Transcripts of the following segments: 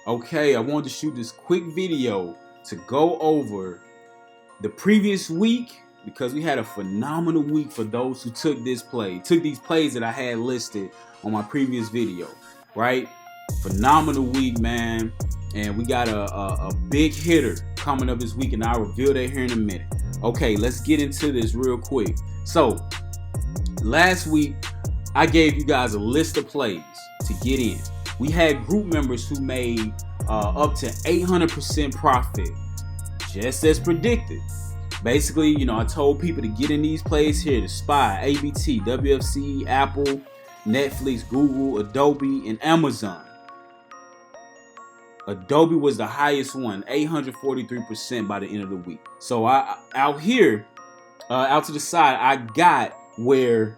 Okay, I wanted to shoot this quick video to go over the previous week because we had a phenomenal week for those who took these plays that I had listed on my previous video, right? Phenomenal week, man. And we got a big hitter coming up this week, and I'll reveal that here in a minute. Okay, let's get into this real quick. So, last week, I gave you guys a list of plays to get in. We had group members who made up to 800% profit, just as predicted. Basically, I told people to get in these plays here: the SPY, ABT, WFC, Apple, Netflix, Google, Adobe, and Amazon. Adobe was the highest one, 843% by the end of the week. So out here, out to the side, I got where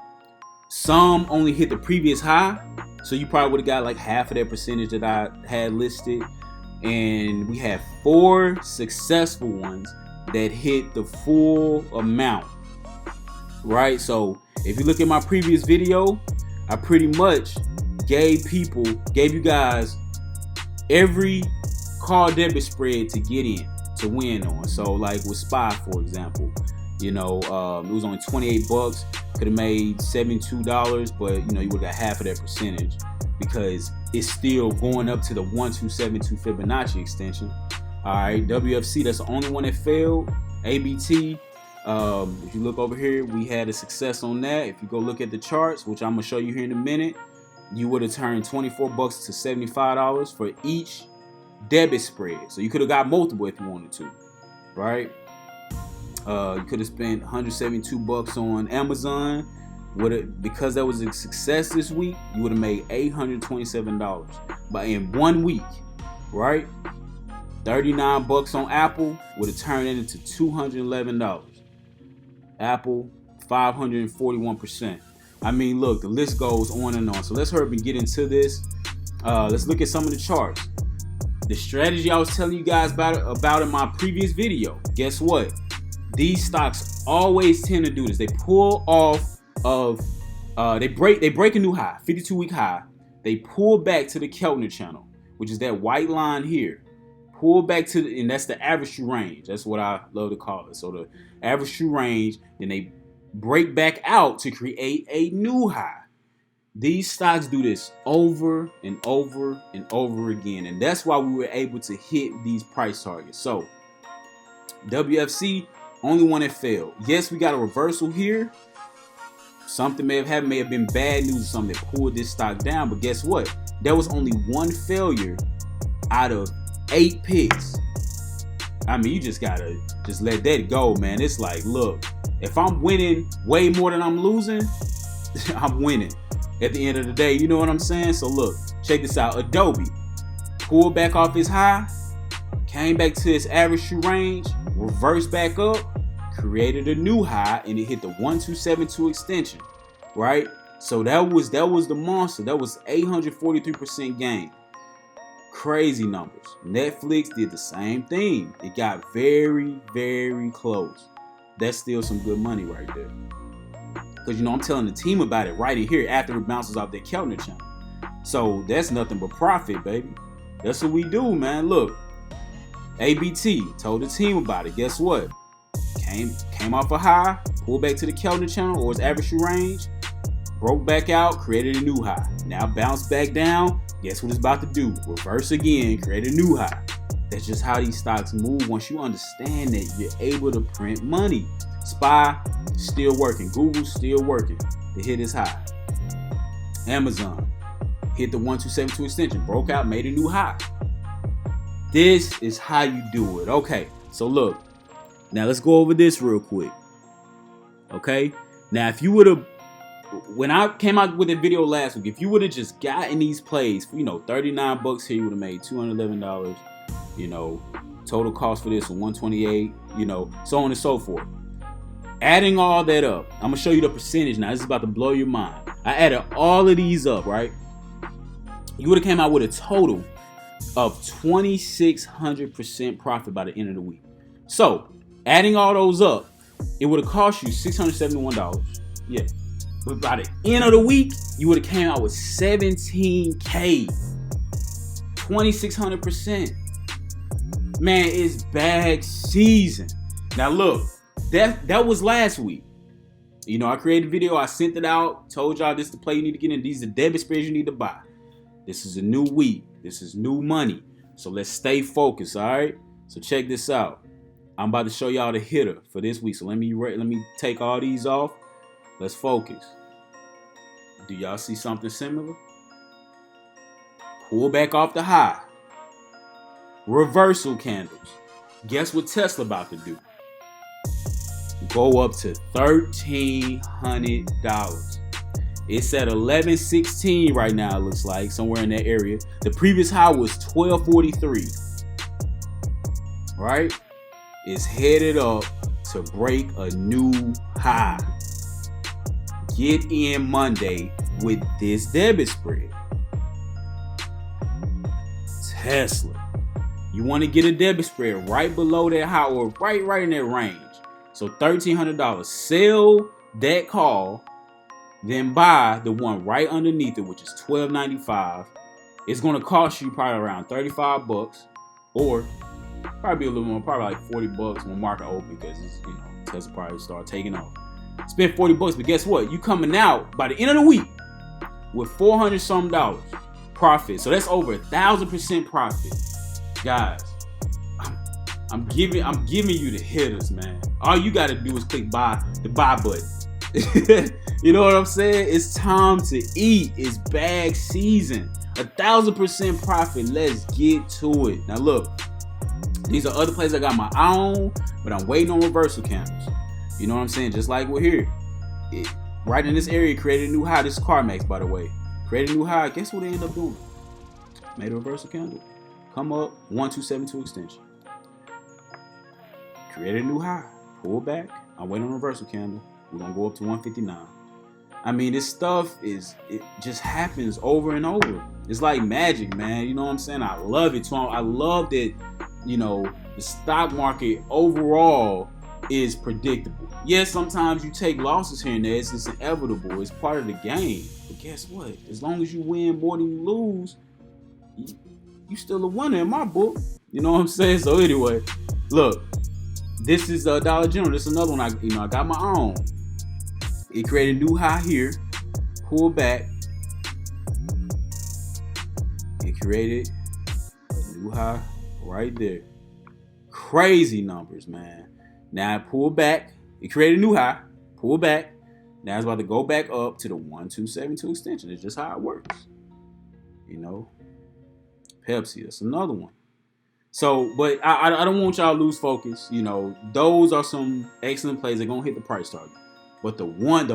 some only hit the previous high. So you probably would have got like half of that percentage that I had listed. And we had 4 successful ones that hit the full amount, right? So if you look at my previous video, I pretty much gave you guys every call debit spread to get in, to win on. So like with SPY, for example, it was only $28. Could have made $72, but you would have got half of that percentage because it's still going up to the 1272 Fibonacci extension. All right, WFC, that's the only one that failed. ABT, if you look over here, we had a success on that. If you go look at the charts, which I'm gonna show you here in a minute, you would have turned $24 to $75 for each debit spread. So you could have got multiple if you wanted to, right? You could have spent $172 on Amazon. Because that was a success this week, you would have made $827 in 1 week, right? $39 on Apple would have turned it into $211. Apple, 541%. I mean, look, the list goes on and on. So let's hurry up and get into this. Let's look at some of the charts. The strategy I was telling you guys about in my previous video. Guess what? These stocks always tend to do this. They pull off of, they break a new high, 52-week high. They pull back to the Keltner channel, which is that white line here. Pull back and that's the average true range. That's what I love to call it. So the average true range, then they break back out to create a new high. These stocks do this over and over and over again. And that's why we were able to hit these price targets. So WFC, only one that failed. Yes, we got a reversal here. Something may have been bad news or something that pulled this stock down. But guess what? There was only one failure out of 8 picks. I mean, you just gotta let that go, man. It's like, look, if I'm winning way more than I'm losing, I'm winning at the end of the day. You know what I'm saying? So look, check this out. Adobe pulled back off his high, came back to its average true range, reversed back up, created a new high, and it hit the 1272 extension, right? So that was the monster. That was 843% gain. Crazy numbers. Netflix did the same thing. It got very, very close. That's still some good money right there. Because I'm telling the team about it right in here after it bounces off that Keltner channel. So that's nothing but profit, baby. That's what we do, man. Look, ABT told the team about it. Guess what? Came off a high, pulled back to the Keltner channel or its average true range, broke back out, created a new high. Now bounced back down. Guess what it's about to do? Reverse again, create a new high. That's just how these stocks move once you understand that you're able to print money. SPY still working. Google still working to hit its high. Amazon hit the 1272 extension, broke out, made a new high. This is how you do it. Okay, so look. Now let's go over this real quick. Okay? Now if you would have, when I came out with the video last week, if you would have just gotten these plays, for, $39 here, you would have made $211. Total cost for this was $128. So on and so forth. Adding all that up, I'm gonna show you the percentage now. This is about to blow your mind. I added all of these up, right? You would have came out with a total of 2,600% profit by the end of the week. So adding all those up, it would have cost you $671. Yeah. But by the end of the week, you would have came out with $17K. 2,600%. Man, it's bag season. Now look, that was last week. You know, I created a video, I sent it out, told y'all this is the play you need to get in. These are the debit spreads you need to buy. This is a new week. This is new money. So let's stay focused, all right? So check this out. I'm about to show y'all the hitter for this week. So let me take all these off. Let's focus. Do y'all see something similar? Pull back off the high. Reversal candles. Guess what Tesla about to do? Go up to $1,300. It's at $11.16 right now, it looks like, somewhere in that area. The previous high was $12.43. Right? It's headed up to break a new high. Get in Monday with this debit spread. Tesla. You want to get a debit spread right below that high or right in that range. So $1,300. Sell that call, then buy the one right underneath it, which is $12.95. It's going to cost you probably around $35, or probably a little more, probably like $40 when market open, because it's, you know, Tesla probably start taking off. Spend $40, but guess what? You coming out by the end of the week with $400 some profit. So that's over 1,000% profit, guys. I'm giving you the hitters, man. All you got to do is click the buy button. You know what I'm saying? It's time to eat. It's bag season. 1,000% profit. Let's get to it. Now look, these are other places I got my eye on, but I'm waiting on reversal candles. You know what I'm saying? Just like we're here. Right in this area, created a new high. This is CarMax, by the way. Created a new high. Guess what they end up doing? Made a reversal candle. Come up, 1272 extension. Created a new high. Pull back. I'm waiting on reversal candle. We're going to go up to 159. I mean, this stuff it just happens over and over. It's like magic, man. You know what I'm saying? I love it. So I love that, you know, the stock market overall is predictable. Yes, sometimes you take losses here and there. It's just inevitable. It's part of the game. But guess what? As long as you win more than you lose, you still a winner in my book. You know what I'm saying? So anyway, look, this is Dollar General. This is another one I got my own. It created a new high here. Pull back. It created a new high right there. Crazy numbers, man. Now it pulled back. It created a new high. Pull back. Now it's about to go back up to the 1272 extension. It's just how it works. You know, Pepsi. That's another one. So, but I don't want y'all to lose focus. You know, those are some excellent plays. They're gonna hit the price target. But the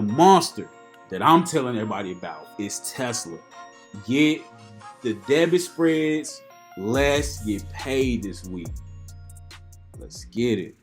monster that I'm telling everybody about is Tesla. Get the debit spreads. Let's get paid this week. Let's get it.